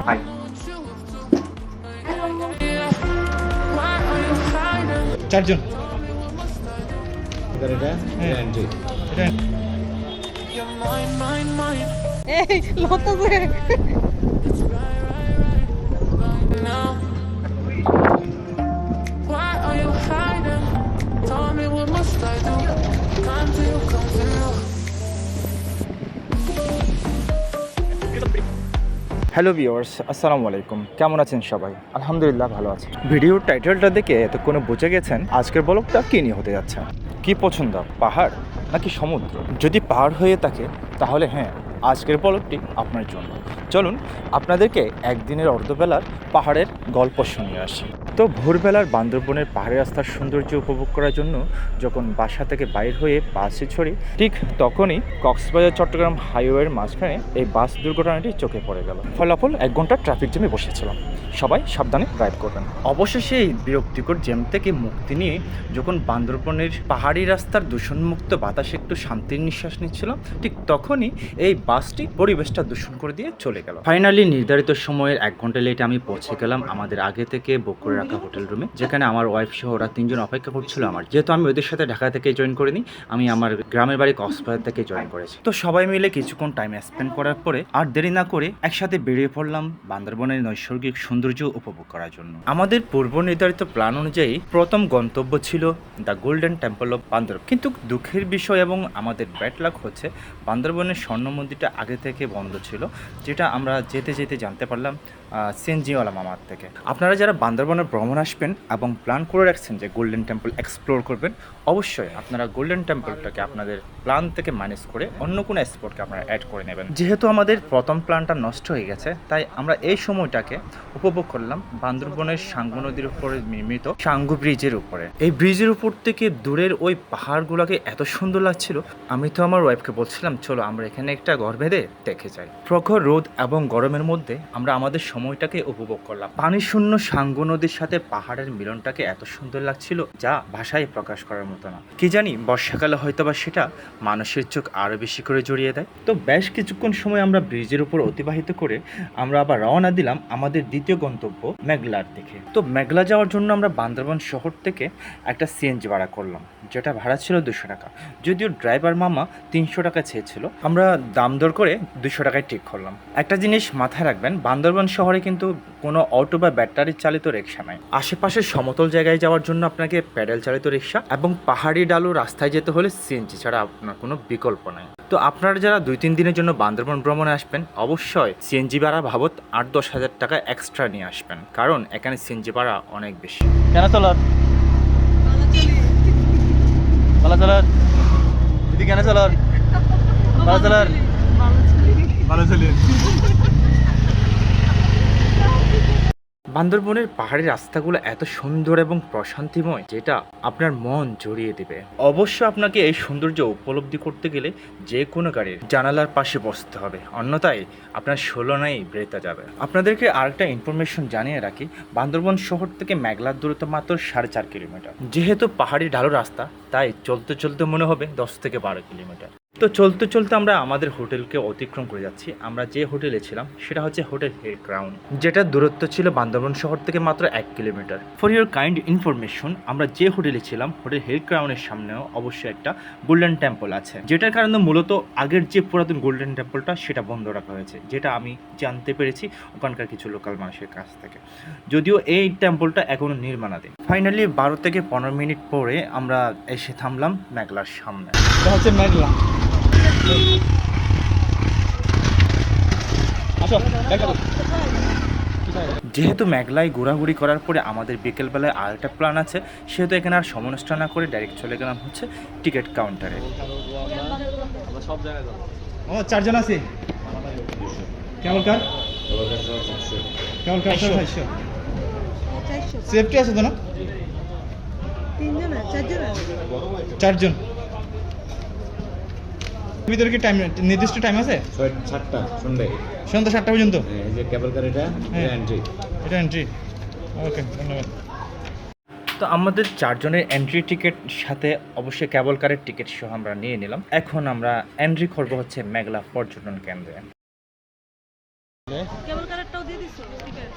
High. চারজন। এটা entry. এই লতাছে Why are you hiding? Tell me what must I do? Come to you, come to you. Hello viewers, আসসালামু আলাইকুম। কেমন আছেন সবাই? আলহামদুলিল্লাহ ভালো আছি। ভিডিওর টাইটেলটা দেখে এতক্ষণে বুঝে গেছেন আজকের ব্লগটা কী নিয়ে হতে যাচ্ছে। কি পছন্দ, পাহাড় নাকি সমুদ্র? যদি পাহাড় হয়ে থাকে তাহলে হ্যাঁ, আজকের ব্লগটি আপনার জন্য। চলুন আপনাদেরকে একদিনের অর্ধবেলার পাহাড়ের গল্প শুনিয়ে আসি। তো ভোরবেলার বান্দরবনের পাহাড়ি রাস্তার সৌন্দর্য উপভোগ করার জন্য যখন বাসা থেকে বাইর হয়ে বাসে চড়ি, ঠিক তখনই কক্সবাজার চট্টগ্রাম হাইওয়ের মাঝখানে এই বাস দুর্ঘটনাটি চোখে পড়ে গেল। ফলাফল 1 ঘন্টা ট্রাফিক জ্যামে বসেছিলাম। সবাই সাবধানে ড্রাইভ করবেন। অবশেষে এই বিরক্তিকর জ্যাম থেকে মুক্তি নিয়ে যখন বান্দরবনের পাহাড়ি রাস্তার দূষণমুক্ত বাতাসে একটু শান্তির নিঃশ্বাস নিচ্ছিলাম, ঠিক তখনই এই বাসটি পরিবেশটা দূষণ করে দিয়ে চলে গেল। ফাইনালি নির্ধারিত সময়ের 1 ঘন্টা লেটে আমি পৌঁছে গেলাম আমাদের আগে থেকে বুক করে রাখা হোটেল রুমে, যেখানে আমার ওয়াইফ সহ ওরা 3 জন অপেক্ষা করছিল আমার। যেহেতু আমি ওদের সাথে ঢাকা থেকে জয়েন করিনি, আমি আমার গ্রামের বাড়ি কক্সবাজার থেকে জয়েন করেছি। তো সবাই মিলে কিছুক্ষণ টাইম স্পেন্ড করার পরে আর দেরি না করে একসাথে বেরিয়ে পড়লাম বান্দরবনের নৈসর্গিক সৌন্দর্য উপভোগ করার জন্য। আমাদের পূর্ব নির্ধারিত প্ল্যান অনুযায়ী প্রথম গন্তব্য ছিল the golden temple of Bandarban. কিন্তু দুঃখের বিষয় এবং আমাদের ব্যাড লাক হচ্ছে বান্দরবনের স্বর্ণ মন্দিরটা আগে থেকে বন্ধ ছিল, যেটা আমরা যেতে যেতে জানতে পারলাম সিএনজিওয়ালা মামার থেকে। আপনারা যারা বান্দরবনে ভ্রমণ আসবেন এবং প্ল্যান করে রাখছেন যে গোল্ডেন টেম্পল এক্সপ্লোর করবেন, অবশ্যই আপনারা গোল্ডেন টেম্পলটাকে আপনাদের প্ল্যান থেকে মাইনাস করে অন্য কোনো স্পটকে আপনারা অ্যাড করে নেবেন। যেহেতু আমাদের প্রথম প্ল্যানটা নষ্ট হয়ে গেছে, তাই আমরা এই সময়টাকে উপভোগ করলাম বান্দরবনের সাঙ্গু নদীর উপরে নির্মিত সাঙ্গু ব্রিজের উপরে। এই ব্রিজের উপর থেকে দূরের ওই পাহাড়গুলোকে এত সুন্দর লাগছিল, আমি তো আমার ওয়াইফকে বলছিলাম চলো আমরা এখানে একটা ঘর বেঁধে দেখে যাই। প্রখর রোদ এবং গরমের মধ্যে আমরা আমাদের সময়টাকে উপভোগ করলাম। পানি শূন্য সাঙ্গু নদীর সাথে পাহাড়ের মিলনটাকে এত সুন্দর লাগছিল যা ভাষায় প্রকাশ করার মতো না। কি জানি বর্ষাকালে হয়তোবা সেটা মানুষের চোখ আরো বেশি করে জড়িয়ে দেয়। তো বেশ কিছুক্ষণ সময় আমরা ব্রিজের উপর অতিবাহিত করে আমরা আবার রওনা দিলাম আমাদের দ্বিতীয় গন্তব্য মেঘলার দিকে। তো মেঘলা যাওয়ার জন্য আমরা বান্দরবান শহর থেকে একটা সিএনজি ভাড়া করলাম, যেটা ভাড়া ছিল 200 টাকা। যদিও ড্রাইভার মামা 300 টাকা চেয়েছিল, আমরা দাম দর করে 200 টাকায় ঠিক করলাম। একটা জিনিস মাথায় রাখবেন, বান্দরবান শহরে কিন্তু কোনো অটো বা ব্যাটারি চালিত রিক্সা নাই। আশেপাশের সমতল জায়গায় যাওয়ার জন্য আপনাকে প্যাডেল চালিত রিক্সা এবং পাহাড়ি ডালু রাস্তায় যেতে হলে সিএনজি ছাড়া আপনার কোনো বিকল্প নাই। তো আপনারা যারা 2-3 দিনের জন্য বান্দরবান ভ্রমণে আসবেন, অবশ্যই সিএনজি ভাড়া ভাবত 8-10 হাজার টাকা এক্সট্রা নিয়ে আসবেন, কারণ এখানে সিএনজি ভাড়া অনেক বেশি। কেন চলার দিদি, কেন চলার ভালো চলে। বান্দরবনের পাহাড়ি রাস্তাগুলো এত সুন্দর এবং প্রশান্তিময়, যেটা আপনার মন জড়িয়ে দেবে। অবশ্য আপনাকে এই সৌন্দর্য উপলব্ধি করতে গেলে যে কোনো গাড়ির জানালার পাশে বসতে হবে, অন্যথায় আপনার ষোলনাই বেড়ে যাবে। আপনাদেরকে আরেকটা ইনফরমেশন জানিয়ে রাখি, বান্দরবন শহর থেকে মেঘলার দূরত্ব মাত্র 4.5 কিলোমিটার। যেহেতু পাহাড়ি ঢালু রাস্তা, তাই চলতে চলতে মনে হবে 10 থেকে 12 কিলোমিটার। তো চলতে চলতে আমরা আমাদের হোটেলকে অতিক্রম করে যাচ্ছি। আমরা যে হোটেলে ছিলাম সেটা হচ্ছে হোটেল হিল ক্রাউন, যেটা দূরত্ব ছিল বান্দরবন শহর থেকে মাত্র 1 kilometre. For your kind information, আমরা যে হোটেলে ছিলাম হোটেল হিল ক্রাউনের সামনেও অবশ্যই একটা গোল্ডেন টেম্পল আছে, যেটার কারণে মূলত আগের যে পুরাতন গোল্ডেন টেম্পলটা সেটা বন্ধ রাখা হয়েছে, যেটা আমি জানতে পেরেছি ওখানকার কিছু লোকাল মানুষের কাছ থেকে। যদিও এই টেম্পলটা এখনো নির্মাণাধীন। ফাইনালি 12 থেকে 15 মিনিট পরে আমরা এসে থামলাম মেঘলার সামনে। এটা হচ্ছে মেঘলা। যেহেতু মেঘলায় ঘোরাঘুরি করার পরে আমাদের বিকেলবেলায় আরেকটা প্ল্যান আছে, সেহেতু এখানে আর সময় নষ্ট না করে ডাইরেক্ট চলে গেলাম হচ্ছে টিকিট কাউন্টারে। ও 4 জন আছে। কেমন কার সেফটি আছে তো না? 4 জন ভিতরে কি টাইম নির্দিষ্ট টাইম আছে? 7টা সন্ধ্যা 7টা পর্যন্ত। এই যে কেবল কার, এটা এন্ট্রি। এটা এন্ট্রি। ওকে, ধন্যবাদ। তো আমাদের 4 জনের এন্ট্রি টিকিট সাথে অবশ্যই কেবল কারের টিকিট সহ আমরা নিয়ে নিলাম। এখন আমরা এন্ট্রি করবো হচ্ছে মেঘলা পর্যটন কেন্দ্রে। কেবল কারেন্টটাও দিয়ে দিছো স্পিকার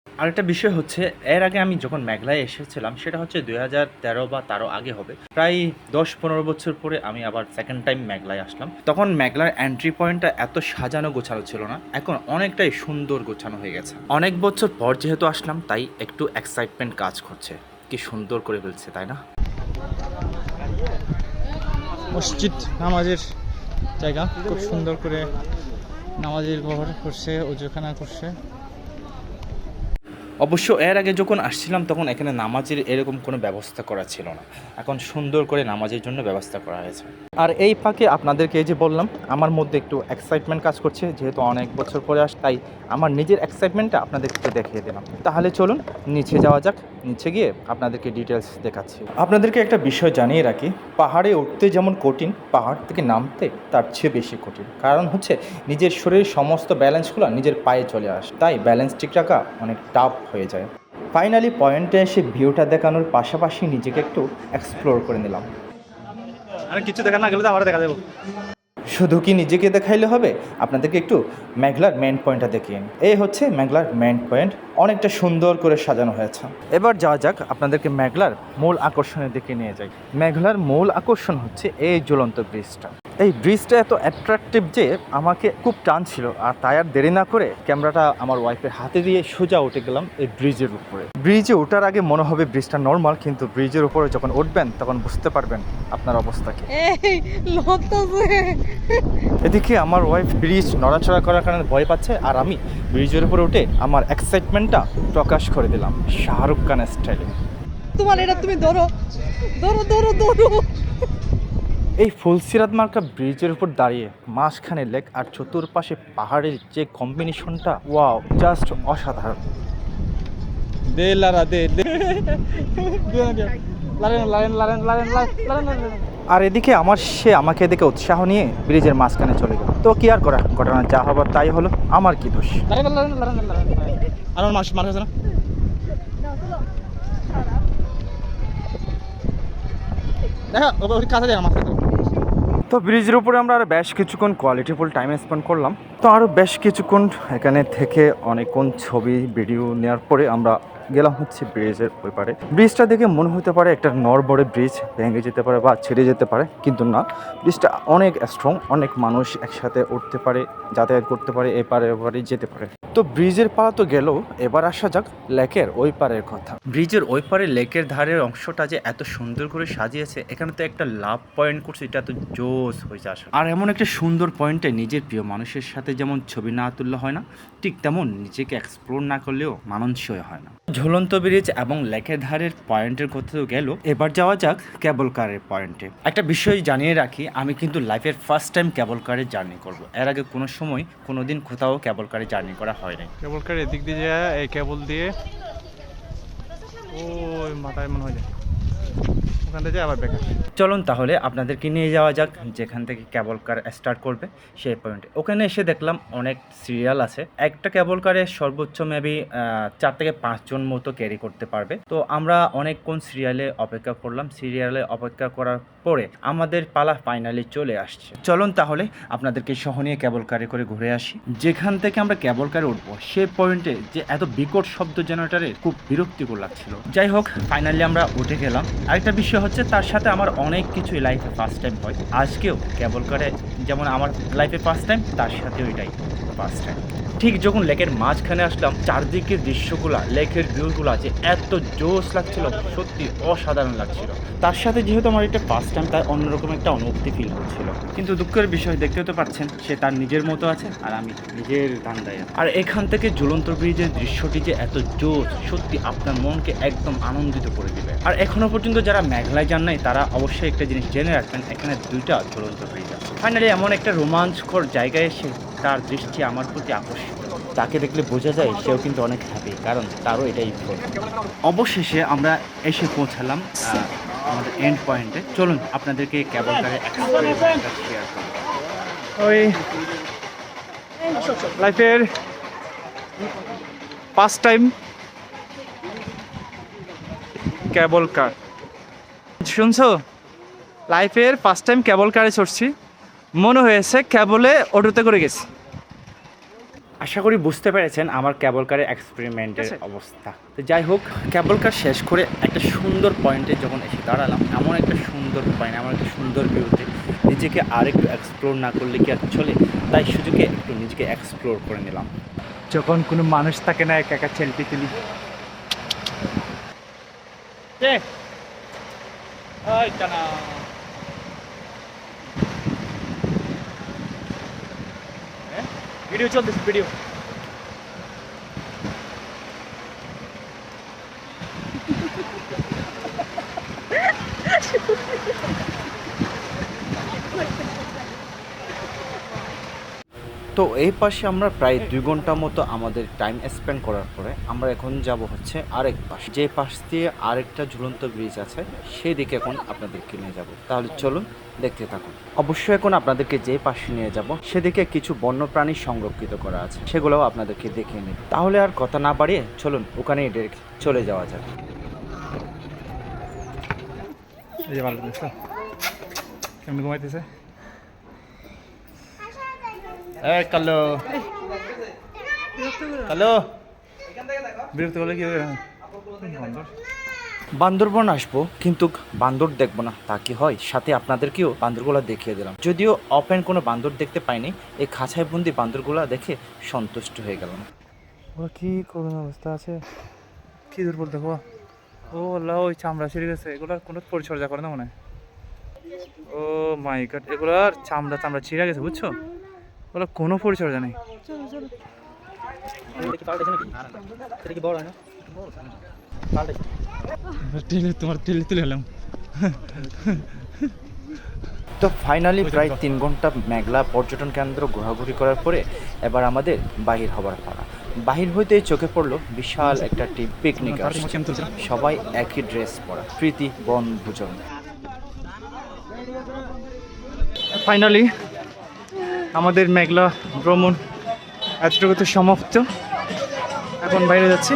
আরেকটা বিষয় হচ্ছে, এর আগে আমি যখন মেঘলায় এসেছিলাম সেটা হচ্ছে 2013 বা তারও আগে হবে, প্রায় 10-15 বছর পরে আমি আবার সেকেন্ড টাইম মেঘলায় আসলাম। তখন মেঘলার এন্ট্রি পয়েন্টটা এত সাজানো গোছানো ছিল না, এখন অনেকটাই সুন্দর গোছানো হয়ে গেছে। অনেক বছর পর যেহেতু আসলাম তাই একটু এক্সাইটমেন্ট কাজ করছে। কি সুন্দর করে ফেলছে তাই না? মসজিদ নামাজের জায়গা, খুব সুন্দর করে নামাজের ঘর করছে, ওজুখানা করছে। অবশ্য এর আগে যখন আসছিলাম তখন এখানে নামাজের এরকম কোনো ব্যবস্থা করা ছিল না, এখন সুন্দর করে নামাজের জন্য ব্যবস্থা করা হয়েছে। আর এই ফাঁকে আপনাদেরকে এই যে বললাম, আমার মধ্যে একটু এক্সাইটমেন্ট কাজ করছে, যেহেতু অনেক বছর পরে তাই আমার নিজের এক্সাইটমেন্টটা আপনাদেরকে দেখিয়ে দিলাম। তাহলে চলুন নিচে যাওয়া যাক, নিচে গিয়ে আপনাদেরকে ডিটেলস দেখাচ্ছি। আপনাদেরকে একটা বিষয় জানিয়ে রাখি, পাহাড়ে উঠতে যেমন কঠিন, পাহাড় থেকে নামতে তার চেয়ে বেশি কঠিন। কারণ হচ্ছে নিজের শরীরের সমস্ত ব্যালেন্সগুলো নিজের পায়ে চলে আসে, তাই ব্যালেন্স ঠিক রাখা অনেক টাফ হয়ে যায়। ফাইনালি পয়েন্টে এসে ভিউটা দেখানোর পাশাপাশি নিজেকে একটু এক্সপ্লোর করে নিলাম। আর কিছু দেখা না গেলে তো আবার দেখা যাবো। শুধু কি নিজেকে দেখাইলে হবে, আপনাদেরকে একটু মেঘলার মেন পয়েন্টটা দেখিয়ে নিই। এই হচ্ছে মেঘলার মেন পয়েন্ট, অনেকটা সুন্দর করে সাজানো হয়েছে। এবার যাওয়া যাক, আপনাদেরকে মেঘলার মূল আকর্ষণের দিকে নিয়ে যাই। মেঘলার মূল আকর্ষণ হচ্ছে এই ঝুলন্ত ব্রিজটা। এই ব্রিজটা এত অ্যাট্রাকটিভ যে আমাকে খুব টানছিল, আর তাই আর দেরি না করে ক্যামেরাটা আমার ওয়াইফের হাতে দিয়ে সোজা উঠে গেলাম এই ব্রিজের উপরে। ব্রিজে ওঠার আগে মনে হবে ব্রিজটা নর্মাল, কিন্তু ব্রিজের উপরে যখন উঠবেন তখন বুঝতে পারবেন আপনার অবস্থা কি। এই লড়তেছে এদিকে আমার ওয়াইফ ব্রিজ নড়াচড়া করার কারণে ভয় পাচ্ছে, আর আমি ব্রিজের উপরে উঠে আমার এক্সাইটমেন্টটা প্রকাশ করে দিলাম শাহরুখ খানের স্টাইলে। তোমার এটা তুমি ধরো ধরো ধরো ধরো এই ফুলসিরাত মার্কা ব্রিজের উপর দাঁড়িয়ে মাঝখানে লেক আর চতুর্পাশে পাহাড়ের যে কম্বিনেশনটা, ওয়াও, জাস্ট অসাধারণ। দে লারা দে দে লারেন লারেন লারেন লারেন লারেন লারেন। আর এদিকে সে আমাকে এদিকে উৎসাহ নিয়ে ব্রিজের মাঝখানে চলে গেল। তো কি আর করা, ঘটনা যা হবার তাই হলো, আমার কি দোষ। লারেন লারেন লারেন লারেন। আর আমার মার কাছে না। দেখা ওই কাছে যায় আমার কাছে। তো ব্রিজের উপরে আমরা আর বেশ কিছুক্ষণ কোয়ালিটিফুল টাইম স্পেন্ড করলাম। তো আরও বেশ কিছুক্ষণ এখানে থেকে অনেকক্ষণ ছবি ভিডিও নেওয়ার পরে আমরা গেলাম হচ্ছে ব্রিজের ওই পারে। ব্রিজটা দেখে মনে হতে পারে একটা নরবরে ব্রিজ, ভেঙে যেতে পারে বা ছেড়ে যেতে পারে, কিন্তু না, ব্রিজটা অনেক স্ট্রং, অনেক মানুষ একসাথে উঠতে পারে, যাতায়াত করতে পারে, এপারে ওপারে যেতে পারে। তো ব্রিজের পাড়া তো গেল, এবার আসা যাক লেকের ওই পারের কথা। ব্রিজের ওই পারে লেকের ধারের অংশটা যে এত সুন্দর করে সাজিয়েছে, এখানে তো একটা লাভ পয়েন্ট করছে, এটা তো জোস হয়েছে আসলে। আর এমন একটা সুন্দর পয়েন্টে নিজের প্রিয় মানুষের সাথে যেমন ছবি না তুললে হয় না, ঠিক তেমন নিজেকে এক্সপ্লোর না করলেও মানানসই হয় না। ঝুলন্ত ব্রিজ এবং লেকের ধারের পয়েন্টের কথা তো গেল, এবার যাওয়া যাক কেবল কারের পয়েন্টে। একটা বিষয় জানিয়ে রাখি, আমি কিন্তু লাইফের ফার্স্ট টাইম কেবল কারে জার্নি করব। এর আগে কোনো সময় কোনো দিন কোথাও কেবল কারে জার্নি করা হয় নাই। কেবল কার এদিক দিয়ে যায়, এই কেবল দিয়ে ওই মাথায় মনে হয় যায়, ওখান থেকে আবার বেকার। চলুন তাহলে আপনাদেরকে নিয়ে যাওয়া যাক যেখান থেকে কেবল কার স্টার্ট করবে সেই পয়েন্টে। ওখানে এসে দেখলাম অনেক সিরিয়াল আছে, একটা কেবল কারে সর্বোচ্চ মেবি 4 থেকে 5 জন মতো ক্যারি করতে পারবে। তো আমরা অনেকক্ষণ সিরিয়ালে অপেক্ষা করলাম, সিরিয়ালে অপেক্ষা করার পরে আমাদের পালা ফাইনালি চলে আসছে। চলুন তাহলে আপনাদেরকে সহ নিয়ে কেবল কারে করে ঘুরে আসি। যেখান থেকে আমরা কেবল কারে উঠবো সে পয়েন্টে যে এত বিকট শব্দ জেনারেটরে খুব বিরক্তিকর লাগছিল। যাই হোক, ফাইনালি আমরা উঠে গেলাম। আরেকটা বিষয় হচ্ছে, তার সাথে আমার অনেক কিছুই লাইফে ফার্স্ট টাইম হয়। আজকেও কেবল কারে যেমন আমার লাইফে ফার্স্ট টাইম, তার সাথে ওইটাই ফার্স্ট টাইম। ঠিক যখন লেকের মাঝখানে আসলাম, চারদিকের দৃশ্যগুলা, লেকের ভিউগুলা যে এত জোশ লাগছিল, সত্যি অসাধারণ লাগছিল। তার সাথে যেহেতু আমার এটা ফার্স্ট টাইম, তাই অন্যরকম একটা অনুভূতি ফিল হচ্ছিল। কিন্তু দুঃখের বিষয়, দেখতে তো পাচ্ছেন সে তার নিজের মতো আছে আর আমি নিজের ধান্দায়। আর এখান থেকে ঝুলন্ত ব্রিজের দৃশ্যটি যে এত জোশ, সত্যি আপনার মনকে একদম আনন্দিত করে দিবে। আর এখনো পর্যন্ত যারা মেঘলায় যান নাই, তারা অবশ্যই একটা জিনিস জেনে রাখবেন, এখানে 2টা ঝুলন্ত ব্রিজ আছে। ফাইনালি এমন একটা রোমাঞ্চকর জায়গায় এসে তার দৃষ্টি আমার প্রতি আকর্ষিত। তাকে দেখলে বোঝা যায় সেও কিন্তু অনেক হ্যাপি, কারণ তারও এটাই ফল। অবশেষে আমরা এসে পৌঁছালাম আমাদের এন্ড পয়েন্টে। চলুন আপনাদেরকে কেবল কারে এক্সপেরিয়েন্সটা শেয়ার করব। ওই লাইফের ফার্স্ট টাইম কেবল কার, শুনছো? লাইফের ফার্স্ট টাইম কেবল কারে চড়ছি, মনে হয়েছে কেবলে অটোতে করে গেছি। আশা করি বুঝতে পেরেছেন আমার কেবল কারের এক্সপেরিমেন্টের অবস্থা। তো যাই হোক, কেবল কার শেষ করে একটা সুন্দর পয়েন্টে যখন এসে দাঁড়ালাম, এমন একটা সুন্দর পয়েন্ট, এমন একটা সুন্দর ভিউতে নিজেকে আরেকটু এক্সপ্লোর না করলে কি আর চলে, তাই সুযোগে একটু নিজেকে এক্সপ্লোর করে নিলাম। যখন কোনো মানুষ থাকে না, একা একা সেলফি তুলি। ভিডিও চলতেছে, ভিডিও। তো এই পাশে আমরা প্রায় 2 ঘন্টা মতো আমাদের টাইম স্পেন্ড করার পরে আমরা এখন যাব হচ্ছে আরেক পাশ, যে পাশ দিয়ে আরেকটা ঝুলন্ত ব্রিজ আছে, সেই দিকে এখন আপনাদেরকে নিয়ে যাব। তাহলে চলুন দেখতে থাকুন। অবশ্যই এখন আপনাদেরকে যে পাশে নিয়ে যাব সেদিকে কিছু বন্যপ্রাণী সংরক্ষিত করা আছে, সেগুলোও আপনাদেরকে দেখিয়ে নেব। তাহলে আর কথা না বাড়িয়ে চলুন ওখানেই ডিরেক্ট চলে যাওয়া যাক। এই যে ভালো দেখছো কেমন ঘুমাইতেছে। কালো কালো বিরক্ত করলে কি হবে? বান্দরবন আসবো কিন্তু বান্দর দেখবো না, তা কি হয়? সাথে আপনাদেরকেও বান্দরগুলো দেখিয়ে দিলাম। যদিও ওপেন কোনো বান্দর দেখতে পাইনি, এই খাঁচায় বন্দি বান্দরগুলো দেখে সন্তুষ্ট হয়ে গেলাম। ওরা কি করুন অবস্থা আছে, কি দুর্বল দেখো। ও আল্লাহ, ওই চামড়া ছিঁড়ে গেছে, এগুলোর কোনো পরিচর্যা করে না মনে হয়। ও মাই গড, এগুলার চামড়া ছিঁড়ে গেছে, বুঝছো? ওগুলো কোনো পরিচর্যা নেই। তোমার তেলে তুলে এলাম। তো ফাইনালি প্রায় 3 ঘন্টা মেঘলা পর্যটন কেন্দ্র ঘোরাঘুরি করার পরে এবার আমাদের বাহির হবার পালা। বাহির হইতে চোখে পড়লো বিশাল একটা টিম পিকনিক আসছে, সবাই একই ড্রেস পরা, প্রীতি বনভোজন। ফাইনালি আমাদের মেঘলা ভ্রমণ এতটুকুতে সমাপ্ত, এখন বাইরে যাচ্ছি।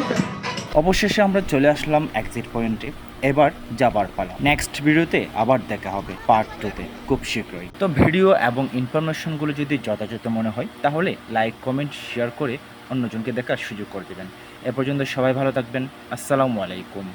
অবশেষে আমরা চলে আসলাম এক্সিট পয়েন্টে, এবার যাবার পালা। নেক্সট ভিডিওতে আবার দেখা হবে পার্ট 2-তে খুব শীঘ্রই। তো ভিডিও এবং ইনফরমেশনগুলো যদি যথাযথ মনে হয় তাহলে লাইক, কমেন্ট, শেয়ার করে অন্যজনকে দেখার সুযোগ করে দেবেন। এ পর্যন্ত সবাই ভালো থাকবেন। আসসালামু আলাইকুম।